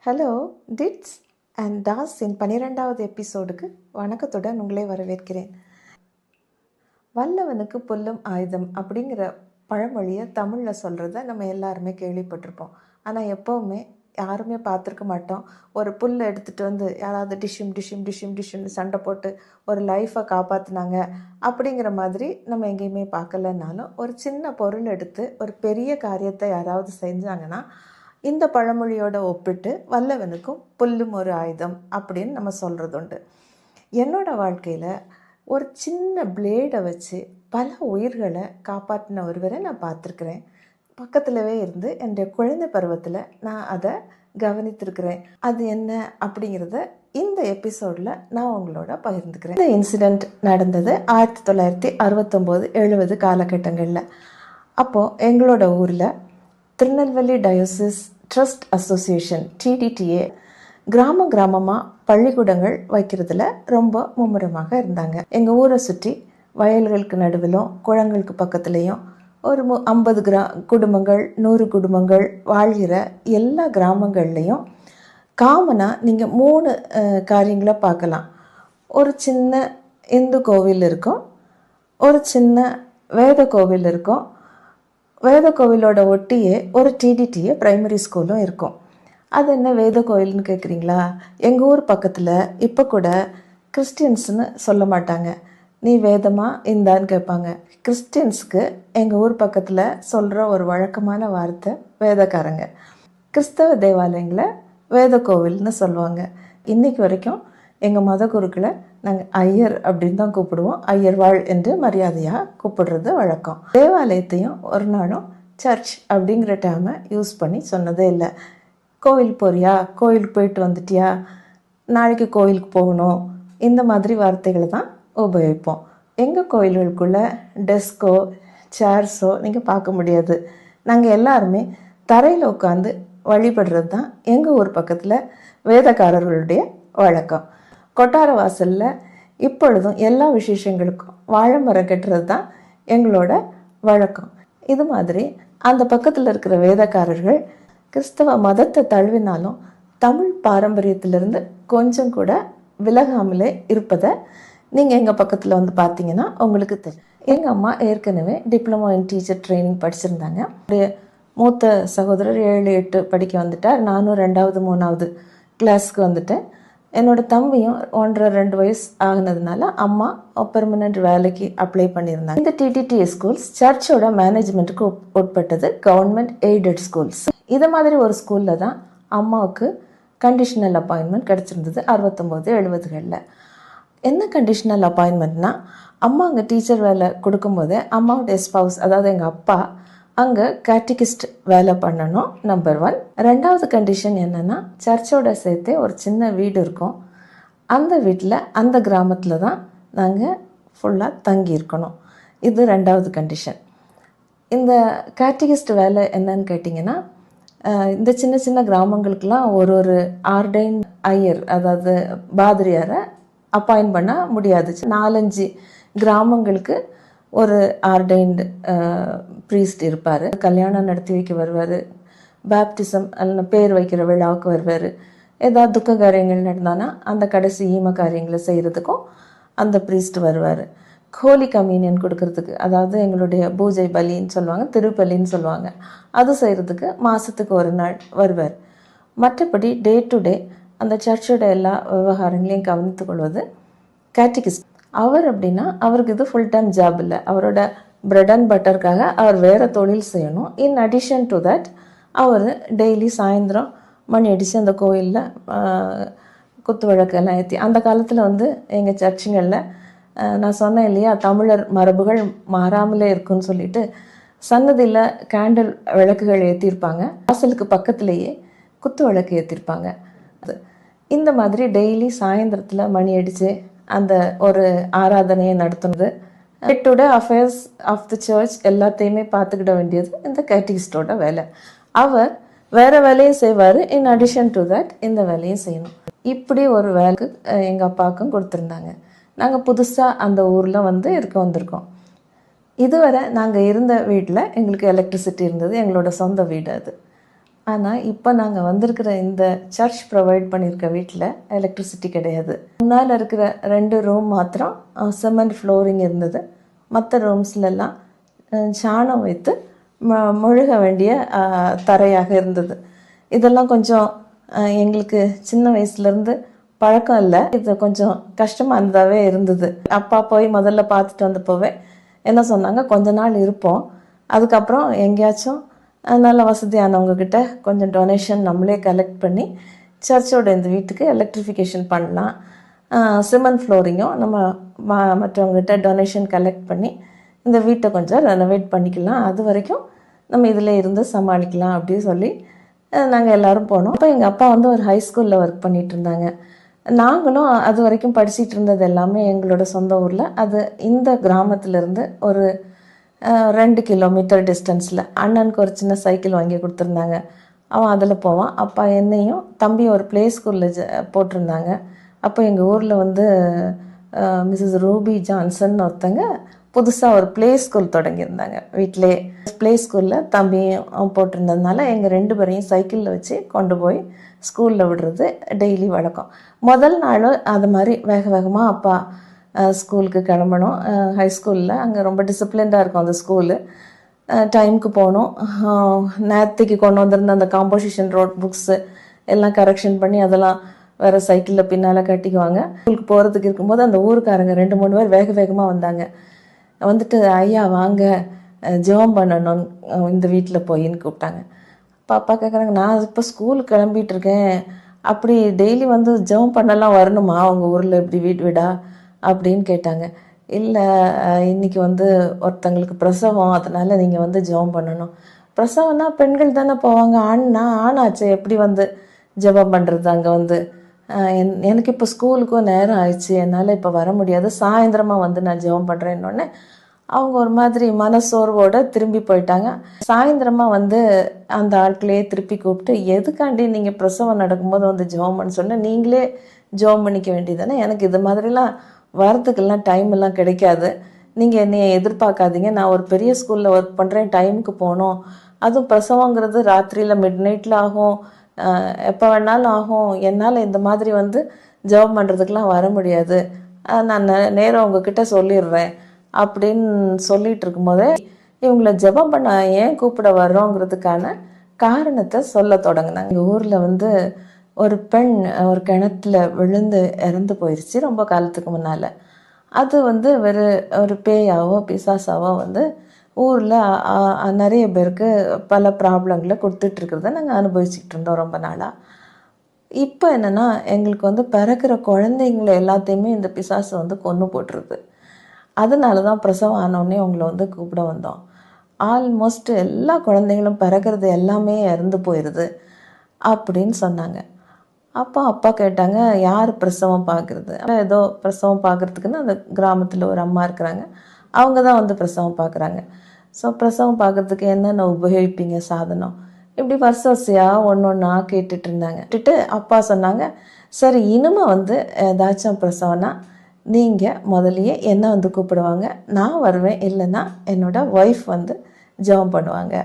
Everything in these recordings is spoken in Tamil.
ஹலோ டிட்ஸ் அண்ட் டாஸின் 12வது எபிசோடுக்கு வணக்கத்துடன் உங்களை வரவேற்கிறேன். வல்லவனுக்கு புல்லும் ஆயுதம் அப்படிங்கிற பழமொழியை தமிழில் சொல்கிறத நம்ம எல்லாருமே கேள்விப்பட்டிருப்போம். ஆனால் எப்போவுமே யாருமே பார்த்துருக்க மாட்டோம். ஒரு புல்லை எடுத்துகிட்டு வந்து யாராவது டிஷ்ஷும்னு சண்டை போட்டு ஒரு லைஃப்பை காப்பாற்றினாங்க அப்படிங்கிற மாதிரி நம்ம எங்கேயுமே பார்க்கலனாலும், ஒரு சின்ன பொருள் எடுத்து ஒரு பெரிய காரியத்தை யாராவது செஞ்சாங்கன்னா இந்த பழமொழியோட ஒப்பிட்டு வல்லவனுக்கும் புல்லும் ஒரு ஆயுதம் அப்படின்னு நம்ம சொல்கிறது உண்டு. என்னோடய வாழ்க்கையில் ஒரு சின்ன பிளேடை வச்சு பல உயிர்களை காப்பாற்றின ஒருவரை நான் பார்த்துருக்குறேன். பக்கத்திலவே இருந்து என்னுடைய குழந்தை பருவத்தில் நான் அதை கவனித்திருக்கிறேன். அது என்ன அப்படிங்கிறத இந்த எபிசோடில் நான் உங்களோட பகிர்ந்துக்கிறேன். இந்த இன்சிடெண்ட் நடந்தது 1969-70 காலகட்டங்களில். அப்போது எங்களோட ஊரில் Tirunelveli diocese trust association TDTA கிராமமாக பள்ளிக்கூடங்கள் வைக்கிறதுல ரொம்ப மும்முரமாக இருந்தாங்க. எங்கள் ஊரை சுற்றி வயல்களுக்கு நடுவிலும் குளங்களுக்கு பக்கத்துலேயும் ஒரு 50 குடும்பங்கள் 100 குடும்பங்கள் வாழ்கிற எல்லா கிராமங்கள்லேயும் காமனாக நீங்கள் 3 காரியங்களை பார்க்கலாம். ஒரு சின்ன இந்து கோவில் இருக்கும், ஒரு சின்ன வேத கோவில் இருக்கும், வேத கோவிலோட ஒட்டியே ஒரு TDTA பிரைமரி ஸ்கூலும் இருக்கும். அது என்ன வேத கோயில்னு கேட்குறீங்களா? எங்கள் ஊர் பக்கத்தில் இப்போ கூட கிறிஸ்டியன்ஸ்னு சொல்ல மாட்டாங்க. நீ வேதமா இந்தான்னு கேட்பாங்க. கிறிஸ்டியன்ஸுக்கு எங்கள் ஊர் பக்கத்தில் சொல்கிற ஒரு வழக்கமான வார்த்தை வேதக்காரங்க. கிறிஸ்தவ தேவாலயங்களை வேத கோவில்னு சொல்லுவாங்க. இன்றைக்கு வரைக்கும் எங்கள் மத குருக்களை நாங்கள் ஐயர் அப்படின்னு தான் கூப்பிடுவோம். ஐயர்வாள் என்று மரியாதையாக கூப்பிடுறது வழக்கம். தேவாலயத்தையும் ஒரு நாளும் சர்ச் அப்படிங்கிற டேமை யூஸ் பண்ணி சொன்னதே இல்லை. கோவில் போறியா, கோயிலுக்கு போயிட்டு வந்துட்டியா, நாளைக்கு கோயிலுக்கு போகணும், இந்த மாதிரி வார்த்தைகளை தான் உபயோகிப்போம். எங்கள் கோயில்களுக்குள்ளே டெஸ்கோ சேர்ஸோ நீங்கள் பார்க்க முடியாது. நாங்கள் எல்லாருமே தரையில் உட்காந்து வழிபடுறது தான் எங்கள் ஊர் பக்கத்தில் வேதக்காரர்களுடைய வழக்கம். கொட்டார வாசலில் இப்பொழுதும் எல்லா விசேஷங்களுக்கும் வாழை மரம் கட்டுறது தான் எங்களோட வழக்கம். இது மாதிரி அந்த பக்கத்தில் இருக்கிற வேதக்காரர்கள் கிறிஸ்தவ மதத்தை தழுவினாலும் தமிழ் பாரம்பரியத்திலிருந்து கொஞ்சம் கூட விலகாமலே இருப்பதை நீங்கள் எங்கள் பக்கத்தில் வந்து பார்த்தீங்கன்னா உங்களுக்கு தெரியும். எங்கள் அம்மா ஏற்கனவே டிப்ளமோ இன் டீச்சர் ட்ரைனிங் படிச்சிருந்தாங்க. அப்படியே மூத்த சகோதரர் 7-8 படிக்க வந்துட்டார். நானும் 2வது 3வது கிளாஸுக்கு வந்துட்டேன். என்னோடய தம்பியும் 1.5-2 வயசு ஆகினதுனால அம்மா பெர்மனண்ட் வேலைக்கு அப்ளை பண்ணியிருந்தாங்க. இந்த TDTA ஸ்கூல்ஸ் சர்ச்சோட மேனேஜ்மெண்ட்டுக்கு உட்பட்டது, கவர்மெண்ட் எய்டட் ஸ்கூல்ஸ். இதை மாதிரி ஒரு ஸ்கூலில் தான் அம்மாவுக்கு கண்டிஷனல் அப்பாயின்மெண்ட் கிடச்சிருந்தது 69-70களில். என்ன கண்டிஷனல் அப்பாயின்மெண்ட்னா, அம்மா அங்கே டீச்சர் வேலை கொடுக்கும்போதே அம்மாவுடைய ஸ்பவுஸ், அதாவது எங்கள் அப்பா அங்கே கேட்டிகிஸ்ட் வேலை பண்ணணும், நம்பர் 1. 2வது கண்டிஷன் என்னென்னா, சர்ச்சோட சேர்த்தே ஒரு சின்ன வீடு இருக்கும். அந்த வீட்டில் அந்த கிராமத்தில் தான் நாங்கள் ஃபுல்லாக தங்கி இருக்கணும். இது 2வது கண்டிஷன். இந்த கேட்டிகிஸ்ட் வேலை என்னன்னு கேட்டிங்கன்னா, இந்த சின்ன சின்ன கிராமங்களுக்கெல்லாம் ஒரு ஆர்டைன் ஐயர், அதாவது பாதிரியாரை அப்பாயின்ட் பண்ண முடியாது. 4-5 கிராமங்களுக்கு ஒரு ஆர்டைன்டு ப்ரீஸ்ட் இருப்பார். கல்யாணம் நடத்தி வைக்க வருவார், பேப்டிசம் அல்ல பேர் வைக்கிற விழாவுக்கு வருவார். ஏதாவது துக்க காரியங்கள் நடந்தானா அந்த கடைசி ஈம காரியங்களை செய்கிறதுக்கும் அந்த ப்ரீஸ்ட் வருவார். ஹோலி கம்யூனியன் கொடுக்கறதுக்கு, அதாவது எங்களுடைய பூஜை பலின்னு சொல்லுவாங்க, திருப்பலின்னு சொல்லுவாங்க, அது செய்கிறதுக்கு மாதத்துக்கு ஒரு நாள் வருவார். மற்றபடி டே டு டே அந்த சர்ச்சோட எல்லா விவகாரங்களையும் கவனித்து கொள்வது கேட்டிகிஸ்ட். அவர் அப்படின்னா அவருக்கு இது ஃபுல் டைம் ஜாப் இல்லை. அவரோட பிரெட் அண்ட் பட்டருக்காக அவர் வேறு தொழில் செய்யணும். இன் அடிஷன் டு தட் அவர் டெய்லி சாயந்தரம் மணி அடித்து அந்த கோயிலில் குத்து வழக்கெல்லாம் ஏற்றி, அந்த காலத்தில் வந்து எங்கள் சர்ச்சுங்களில் நான் சொன்னேன் இல்லையா, தமிழர் மரபுகள் மாறாமலே இருக்குன்னு சொல்லிட்டு சன்னதியில் கேண்டில் விளக்குகள் ஏற்றிருப்பாங்க. வாசலுக்கு பக்கத்துலேயே குத்து விளக்கு ஏற்றிருப்பாங்க. இந்த மாதிரி டெய்லி சாயந்தரத்தில் மணி அடித்து அந்த ஒரு ஆராதனையை நடத்துனது, day to day affairs of the church எல்லாத்தையுமே பார்த்துக்கிட வேண்டியது இந்த கேட்டிகிஸ்டோட வேலை. அவர் வேறு வேலையும் செய்வார், இன் அடிஷன் டு தட் இந்த வேலையும் செய்யணும். இப்படி ஒரு வேலைக்கு எங்கள் அப்பாவுக்கும் கொடுத்துருந்தாங்க. நாங்கள் புதுசாக அந்த ஊரில் வந்து வந்திருக்கோம். இதுவரை நாங்கள் இருந்த வீட்டில் எங்களுக்கு எலக்ட்ரிசிட்டி இருந்தது, எங்களோட சொந்த வீடு அது. ஆனால் இப்போ நாங்கள் வந்திருக்கிற இந்த சர்ச் ப்ரொவைட் பண்ணியிருக்க வீட்டில் எலக்ட்ரிசிட்டி கிடையாது. முன்னால் இருக்கிற 2 ரூம் மாத்திரம் சிமெண்ட் ஃப்ளோரிங் இருந்தது. மற்ற ரூம்ஸ்லெல்லாம் சாணம் வைத்து மொழுக வேண்டிய தரையாக இருந்தது. இதெல்லாம் கொஞ்சம் எங்களுக்கு சின்ன வயசுலேருந்து பழக்கம் இல்லை. இது கொஞ்சம் கஷ்டமானதாகவே இருந்தது. அப்பா போய் முதல்ல பார்த்துட்டு வந்தப்போவே என்ன சொன்னாங்க, கொஞ்ச நாள் இருப்போம், அதுக்கப்புறம் எங்கேயாச்சும் நல்ல வசதியானவங்கக்கிட்ட கொஞ்சம் டொனேஷன் நம்மளே கலெக்ட் பண்ணி சர்ச்சோட இந்த வீட்டுக்கு எலக்ட்ரிஃபிகேஷன் பண்ணலாம், சிமெண்ட் ஃப்ளோரிங்கும் நம்ம மற்றவங்ககிட்ட டொனேஷன் கலெக்ட் பண்ணி இந்த வீட்டை கொஞ்சம் ரெனோவேட் பண்ணிக்கலாம், அது வரைக்கும் நம்ம இதில் இருந்து சமாளிக்கலாம் அப்படின்னு சொல்லி நாங்கள் எல்லோரும் போனோம். அப்போ எங்கள் அப்பா வந்து ஒரு ஹை ஸ்கூலில் ஒர்க் பண்ணிகிட்டு இருந்தாங்க. நாங்களும் அது வரைக்கும் படிச்சுட்டு இருந்தது எல்லாமே எங்களோட சொந்த ஊரில். அது இந்த கிராமத்திலேருந்து ஒரு 2 கிலோமீட்டர் டிஸ்டன்ஸில். அண்ணனுக்கு ஒரு சின்ன சைக்கிள் வாங்கி கொடுத்துருந்தாங்க, அவன் அதில் போவான். அப்பா என்னையும் தம்பி ஒரு ப்ளே ஸ்கூலில் போட்டிருந்தாங்க. அப்போ எங்கள் ஊரில் வந்து மிஸ்ஸஸ் ரூபி ஜான்சன் ஒருத்தங்க புதுசாக ஒரு ப்ளே ஸ்கூல் தொடங்கியிருந்தாங்க வீட்டிலே. ப்ளே ஸ்கூலில் தம்பியும் போட்டிருந்ததுனால எங்கள் 2 பேரையும் சைக்கிளில் வச்சு கொண்டு போய் ஸ்கூலில் விடுறது டெய்லி வழக்கம். முதல் நாள் அது மாதிரி வேக வேகமாக அப்பா ஸ்கூலுக்கு கிளம்பணும். ஹை ஸ்கூலில் அங்கே ரொம்ப டிசிப்ளின்டாக இருக்கும் அந்த ஸ்கூலு. டைமுக்கு போகணும். நேரத்துக்கு கொண்டு வந்திருந்த அந்த காம்போசிஷன் ரோட் புக்ஸு எல்லாம் கரெக்ஷன் பண்ணி அதெல்லாம் வேறு சைக்கிளில் பின்னால் கட்டிக்குவாங்க. ஸ்கூலுக்கு போகிறதுக்கு இருக்கும்போது அந்த ஊருக்காரங்க 2-3 பேர் வேக வேகமாக வந்தாங்க. வந்துட்டு ஐயா வாங்க ஜெபம் பண்ணணும் இந்த வீட்டில் போயின்னு கூப்பிட்டாங்க. பாப்பா கேட்குறாங்க, நான் இப்போ ஸ்கூலுக்கு கிளம்பிட்டு இருக்கேன், அப்படி டெய்லி வந்து ஜெபம் பண்ணலாம் வரணுமா அவங்க ஊரில் இப்படி வீடா அப்படின்னு கேட்டாங்க. இல்லை இன்றைக்கி வந்து ஒருத்தங்களுக்கு பிரசவம், அதனால் நீங்கள் வந்து ஜெபம் பண்ணணும். பிரசவம்னா பெண்கள் தானே போவாங்க, ஆணாச்சு எப்படி வந்து ஜெபம் பண்ணுறது அங்கே வந்து? எனக்கு இப்போ ஸ்கூலுக்கும் நேரம் ஆயிடுச்சு, என்னால் இப்போ வர முடியாது, சாயந்தரமாக வந்து நான் ஜெபம் பண்ணுறேன்னொடனே அவங்க ஒரு மாதிரி மனசோர்வோடு திரும்பி போயிட்டாங்க. சாயந்தரமாக வந்து அந்த ஆட்களையே திருப்பி கூப்பிட்டு, எதுக்காண்டி நீங்கள் பிரசவம் நடக்கும்போது வந்து ஜெபம் பண்ண சொன்னால் நீங்களே ஜெபம் பண்ணிக்க வேண்டியதானே, எனக்கு இது மாதிரிலாம் வரத்துக்கெல்லாம் டைம் எல்லாம் கிடைக்காது, நீங்கள் என்னையை எதிர்பார்க்காதீங்க, நான் ஒரு பெரிய ஸ்கூலில் ஒர்க் பண்ணுறேன், டைமுக்கு போகணும், அதுவும் பிரசவங்கிறது ராத்திரியில் மிட் நைட்டில் ஆகும், எப்போ வேணாலும் ஆகும், என்னால் இந்த மாதிரி வந்து ஜெபம் பண்ணுறதுக்கெலாம் வர முடியாது, நான் நேரம் உங்ககிட்ட சொல்லிடுறேன் அப்படின்னு சொல்லிட்டு இருக்கும்போதே இவங்களை ஜெபம் பண்ண ஏன் கூப்பிட வர்றோங்கிறதுக்கான காரணத்தை சொல்ல தொடங்கினாங்க. எங்கள் ஊரில் வந்து ஒரு பெண் ஒரு கிணத்துல விழுந்து இறந்து போயிடுச்சு ரொம்ப காலத்துக்கு முன்னால். அது வந்து ஒரு பேயாவோ பிசாசாவோ வந்து ஊரில் நிறைய பேருக்கு பல ப்ராப்ளங்களை கொடுத்துட்ருக்கிறத நாங்கள் அனுபவிச்சுக்கிட்டு இருந்தோம் ரொம்ப நாளாக. இப்போ என்னென்னா எங்களுக்கு வந்து பிறக்கிற குழந்தைங்களை எல்லாத்தையுமே இந்த பிசாசு வந்து கொன்று போட்டுருது. அதனால தான் பிரசவம் ஆனோடனே உங்களை வந்து கூப்பிட வந்தோம். ஆல்மோஸ்ட் எல்லா குழந்தைங்களும் பிறக்கிறது எல்லாமே இறந்து போயிடுது அப்படின்னு சொன்னாங்க. அப்போ அப்பா கேட்டாங்க, யார் பிரசவம் பார்க்குறது? ஏதோ பிரசவம் பார்க்குறதுக்குன்னு அந்த கிராமத்தில் ஒரு அம்மா இருக்கிறாங்க, அவங்க தான் வந்து பிரசவம் பார்க்குறாங்க. ஸோ பிரசவம் பார்க்குறதுக்கு என்னென்ன உபயோகிப்பீங்க சாதனம், இப்படி வரிசையாக ஒன்றா கேட்டுட்டு இருந்தாங்க. அப்பா சொன்னாங்க, சரி இனிமே வந்து ஏதாச்சும் பிரசவம்னா நீங்கள் முதலையே என்னை வந்து கூப்பிடுவாங்க, நான் வருவேன், இல்லைன்னா என்னோடய ஒய்ஃப் வந்து ஜெபம் பண்ணுவாங்க.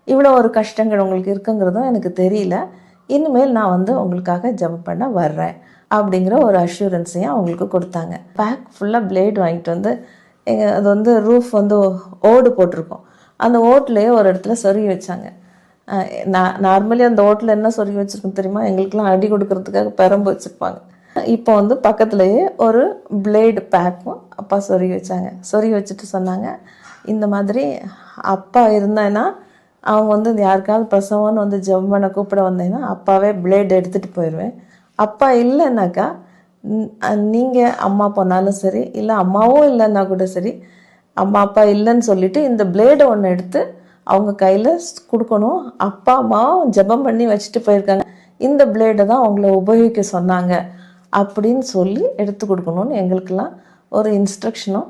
இவ்வளோ ஒரு கஷ்டங்கள் உங்களுக்கு இருக்குங்கிறதும் எனக்கு தெரியல, இனிமேல் நான் வந்து உங்களுக்காக ஜெபம் பண்ண வர்றேன் அப்படிங்கிற ஒரு அஷூரன்ஸையும் அவங்களுக்கு கொடுத்தாங்க. பேக் ஃபுல்லாக பிளேடு வாங்கிட்டு வந்து அது வந்து ரூஃப் வந்து ஓடு போட்டிருக்கோம், அந்த ஓட்லேயே ஒரு இடத்துல சொருகி வச்சாங்க. நார்மலி அந்த ஓட்டில் என்ன சொருகி வச்சுருக்கோம் தெரியுமா, எங்களுக்கெல்லாம் அடி கொடுக்கறதுக்காக பெரம்பு வச்சுருப்பாங்க. இப்போ வந்து பக்கத்துலேயே ஒரு பிளேடு பேக்கும் அப்பா சொருகி வச்சாங்க. சொருகி வச்சுட்டு சொன்னாங்க, இந்த மாதிரி அப்பா இருந்தேன்னா அவங்க வந்து யாருக்காவது பிரசவம்னு வந்து ஜெபம் பண்ண கூப்பிட வந்தேன்னா அப்பாவே பிளேடு எடுத்துகிட்டு போயிடுவேன், அப்பா இல்லைன்னாக்கா நீங்கள் அம்மா போனாலும் சரி, இல்லை அம்மாவும் இல்லைன்னா கூட சரி, அம்மா அப்பா இல்லைன்னு சொல்லிவிட்டு இந்த பிளேடை ஒன்று எடுத்து அவங்க கையில் கொடுக்கணும், அப்பா அம்மாவும் ஜெபம் பண்ணி வச்சுட்டு போயிருக்காங்க, இந்த பிளேடை தான் அவங்கள உபயோகிக்க சொன்னாங்க அப்படின்னு சொல்லி எடுத்து கொடுக்கணும்னு எங்களுக்கெல்லாம் ஒரு இன்ஸ்ட்ரக்ஷனும்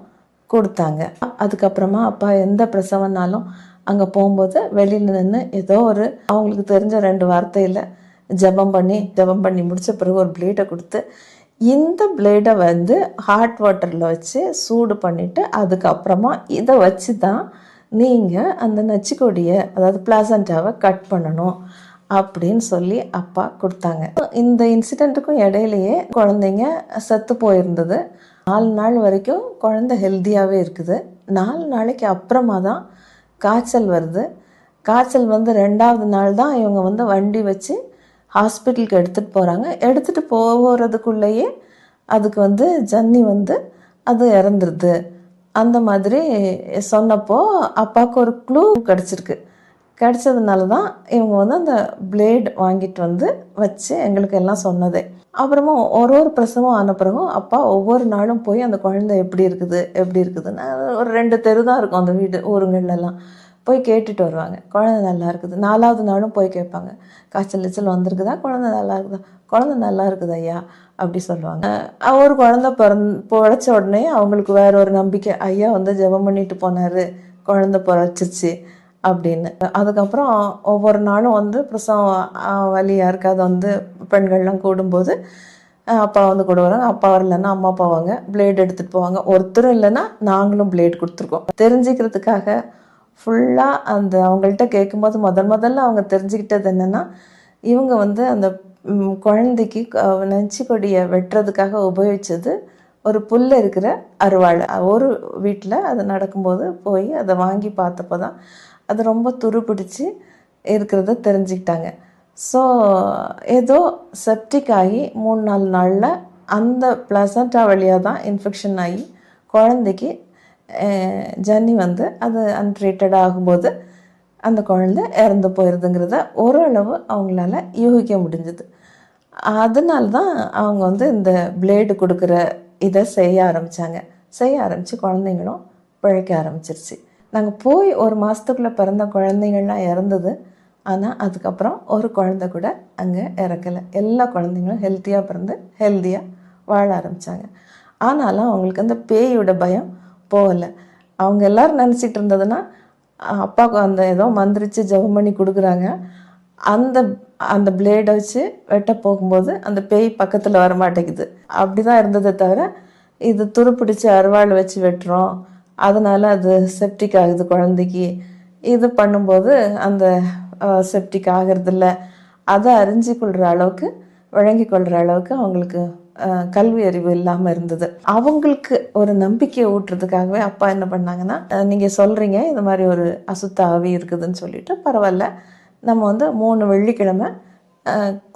கொடுத்தாங்க. அதுக்கப்புறமா அப்பா எந்த பிரசவம்னாலும் அங்கே போகும்போது வெளியில் நின்று ஏதோ ஒரு அவங்களுக்கு தெரிஞ்ச 2 வார்த்தையில் ஜெபம் பண்ணி முடித்த பிறகு ஒரு பிளேடை கொடுத்து, இந்த பிளேடை வந்து ஹாட் வாட்டரில் வச்சு சூடு பண்ணிவிட்டு அதுக்கப்புறமா இதை வச்சு தான் நீங்கள் அந்த நச்சுக்கொடியை அதாவது பிளாசண்டாவை கட் பண்ணணும் அப்படின்னு சொல்லி அப்பா கொடுத்தாங்க. இந்த இன்சிடெண்ட்டுக்கும் இடையிலையே குழந்தைங்க செத்து போயிருந்தது. 4 நாள் வரைக்கும் குழந்தை ஹெல்த்தியாகவே இருக்குது. 4 நாளைக்கு அப்புறமா தான் காய்ச்சல் வருது. காய்ச்சல் வந்து 2வது நாள் தான் இவங்க வந்து வண்டி வச்சு ஹாஸ்பிட்டலுக்கு எடுத்துகிட்டு போகிறாங்க. எடுத்துகிட்டு போகிறதுக்குள்ளேயே அதுக்கு வந்து ஜன்னி வந்து அது இறந்துருது. அந்த மாதிரி சொன்னப்போ அப்பாவுக்கு ஒரு க்ளூ கிடச்சிருக்கு. கிடச்சதுனால தான் இவங்க வந்து அந்த பிளேட் வாங்கிட்டு வந்து வச்சு எங்களுக்கு எல்லாம் சொன்னதே. அப்புறமா ஒரு பிரசவம் ஆன பிறகும் அப்பா ஒவ்வொரு நாளும் போய் அந்த குழந்தை எப்படி இருக்குதுன்னு ஒரு 2 தெரு தான் இருக்கும் அந்த வீடு ஊருங்கள்லாம் போய் கேட்டுட்டு வருவாங்க. குழந்தை நல்லா இருக்குது. 4வது நாளும் போய் கேட்பாங்க, காய்ச்சல் வந்திருக்குதா, குழந்தை நல்லா இருக்குதா, குழந்தை நல்லா இருக்குது ஐயா அப்படி சொல்லுவாங்க. ஒரு குழந்தை பிழைச்ச உடனே அவங்களுக்கு வேற ஒரு நம்பிக்கை, ஐயா வந்து ஜெபம் பண்ணிட்டு போனார், குழந்தை பிழைச்சிச்சு அப்படின்னு. அதுக்கப்புறம் ஒவ்வொரு நாளும் வந்து பிரசவம் வலி யாருக்காவது வந்து பெண்கள்லாம் கூடும்போது அப்பா வந்து கூட வராங்க. அப்பா வரலன்னா அம்மா போவாங்க, பிளேட் எடுத்துகிட்டு போவாங்க. ஒருத்தரும் இல்லைன்னா நாங்களும் பிளேட் கொடுத்துருக்கோம். தெரிஞ்சுக்கிறதுக்காக ஃபுல்லாக அந்த அவங்கள்ட்ட கேட்கும்போது முதல்ல அவங்க தெரிஞ்சுக்கிட்டது என்னென்னா, இவங்க வந்து அந்த குழந்தைக்கு நச்சுக்கொடியை வெட்டுறதுக்காக உபயோகித்தது ஒரு புல் இருக்கிற அருவாள். ஒரு வீட்டில் அது நடக்கும்போது போய் அதை வாங்கி பார்த்தப்போ தான் அது ரொம்ப துருப்பிடிச்சு இருக்கிறத தெரிஞ்சுக்கிட்டாங்க. ஸோ ஏதோ செப்டிக் ஆகி 3-4 நாளில் அந்த பிளசண்டா வழியாக தான் இன்ஃபெக்ஷன் ஆகி குழந்தைக்கு ஜன்னி வந்து அது அன்ட்ரீட்டட் ஆகும்போது அந்த குழந்தை இறந்து போயிடுதுங்கிறத ஓரளவு அவங்களால யூகிக்க முடிஞ்சுது. அதனால தான் அவங்க வந்து இந்த பிளேடு கொடுக்குற இதை செய்ய ஆரம்பித்து குழந்தைங்களும் பிழைக்க ஆரம்பிச்சிருச்சு. நாங்கள் போய் 1 மாதத்துக்குள்ளே பிறந்த குழந்தைங்கள்லாம் இறந்தது. ஆனால் அதுக்கப்புறம் ஒரு குழந்தை கூட அங்கே இறக்கலை. எல்லா குழந்தைங்களும் ஹெல்த்தியாக பிறந்து ஹெல்த்தியாக வாழ ஆரம்பித்தாங்க. ஆனாலும் அவங்களுக்கு அந்த பேயோட பயம் போகலை. அவங்க எல்லோரும் நினச்சிட்டு இருந்ததுன்னா அப்பாவுக்கு அந்த ஏதோ மந்திரிச்சு ஜெபம் பண்ணி கொடுக்குறாங்க, அந்த அந்த பிளேடை வச்சு வெட்ட போகும்போது அந்த பேய் பக்கத்தில் வர மாட்டேங்குது, அப்படி தான் இருந்ததை தவிர இது துருப்பிடிச்சு அருவாள் வச்சு வெட்டுறோம் அதனால் அது செப்டிக் ஆகுது குழந்தைக்கு, இது பண்ணும்போது அந்த செப்டிக் ஆகிறதில்ல, அதை அறிஞ்சு கொள்கிற அளவுக்கு வழங்கி கொள்கிற அளவுக்கு அவங்களுக்கு கல்வி அறிவு இல்லாமல் இருந்தது. அவங்களுக்கு ஒரு நம்பிக்கையை ஊட்டுறதுக்காகவே அப்பா என்ன பண்ணாங்கன்னா, நீங்கள் சொல்கிறீங்க இந்த மாதிரி ஒரு அசுத்த ஆவி இருக்குதுன்னு சொல்லிட்டு, பரவாயில்ல நம்ம வந்து 3 வெள்ளிக்கிழமை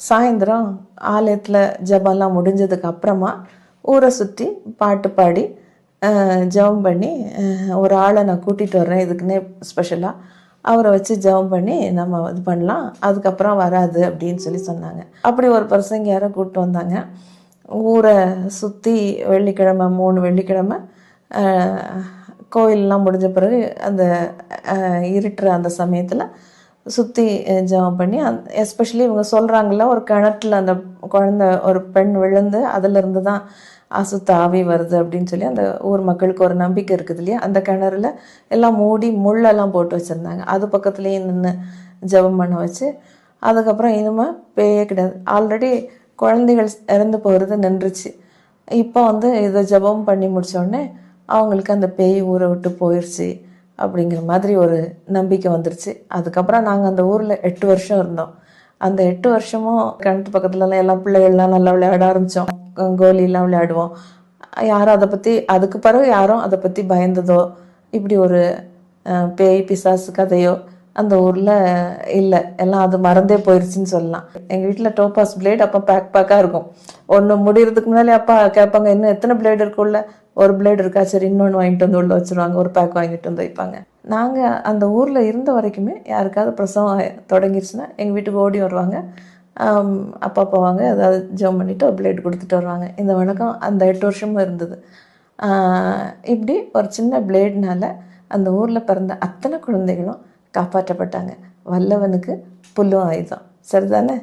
சாயந்தரம் ஆலயத்தில் ஜபம்லாம் முடிஞ்சதுக்கு அப்புறமா ஊரை சுற்றி பாட்டு பாடி ஜெபம் பண்ணி ஒரு ஆளை நான் கூட்டிகிட்டு வர்றேன் இதுக்குன்னே ஸ்பெஷலாக, அவரை வச்சு ஜெபம் பண்ணி நம்ம இது பண்ணலாம், அதுக்கப்புறம் வராது அப்படின்னு சொல்லி சொன்னாங்க. அப்படி ஒரு பர்சங்க யாரை கூப்பிட்டு வந்தாங்க. ஊரை சுற்றி வெள்ளிக்கிழமை 3 வெள்ளிக்கிழமை கோயிலெலாம் முடிஞ்ச பிறகு அந்த இருட்டுற அந்த சமயத்தில் சுற்றி ஜெபம் பண்ணி எஸ்பெஷலி இவங்க சொல்கிறாங்கல்ல, ஒரு கிணற்றில் அந்த குழந்தை ஒரு பெண் விழுந்து அதிலிருந்து தான் அசுத்த ஆவி வருது அப்படின்னு சொல்லி அந்த ஊர் மக்களுக்கு ஒரு நம்பிக்கை இருக்குது இல்லையா. அந்த கிணறுல எல்லாம் மூடி முள்ளெல்லாம் போட்டு வச்சுருந்தாங்க. அது பக்கத்துலேயே நின்று ஜெபம் பண்ண வச்சு அதுக்கப்புறம் இனிமேல் பேயே கிடையாது. ஆல்ரெடி குழந்தைகள் இறந்து போகிறது நின்றுச்சு. இப்போ வந்து இதை ஜெபம் பண்ணி முடித்தோடனே அவங்களுக்கு அந்த பேய் ஊரை விட்டு போயிடுச்சு அப்படிங்கிற மாதிரி ஒரு நம்பிக்கை வந்துருச்சு. அதுக்கப்புறம் நாங்கள் அந்த ஊரில் 8 வருஷம் இருந்தோம். அந்த 8 வருஷமும் கிணத்து பக்கத்துலலாம் எல்லா பிள்ளைகள்லாம் நல்லா விளையாட ஆரம்பித்தோம், கோலிலாம் விளையாடுவோம். யாரும் அதை பற்றி அதுக்கு பிறகு யாரும் அதை பற்றி பயந்ததோ இப்படி ஒரு பேய் பிசாசு கதையோ அந்த ஊரில் இல்லை. எல்லாம் அது மறந்தே போயிடுச்சுன்னு சொல்லலாம். எங்கள் வீட்டில் டோபாஸ் பிளேட் அப்போ பேக்காக இருக்கும். ஒன்று முடிகிறதுக்கு முன்னாலே அப்பா கேட்பாங்க, இன்னும் எத்தனை பிளேடு இருக்குள்ள, ஒரு பிளேடு இருக்கா, சரி இன்னொன்று வாங்கிட்டு வந்து உள்ளே வச்சுருவாங்க, ஒரு பேக் வாங்கிட்டு வந்து வைப்பாங்க. நாங்கள் அந்த ஊரில் இருந்த வரைக்குமே யாருக்காவது பிரசவம் தொடங்கிடுச்சுன்னா எங்கள் வீட்டுக்கு ஓடி வருவாங்க, அப்பா போவாங்க, ஏதாவது ஜெபம் பண்ணிவிட்டு ஒரு பிளேடு கொடுத்துட்டு வருவாங்க. இந்த வழக்கம் அந்த 8 வருஷமும் இருந்தது. இப்படி ஒரு சின்ன பிளேட்னால அந்த ஊரில் பிறந்த அத்தனை குழந்தைகளும் காப்பாற்றப்பட்டாங்க. வல்லவனுக்கு புல்லும் ஆயுதம். சரிதானே?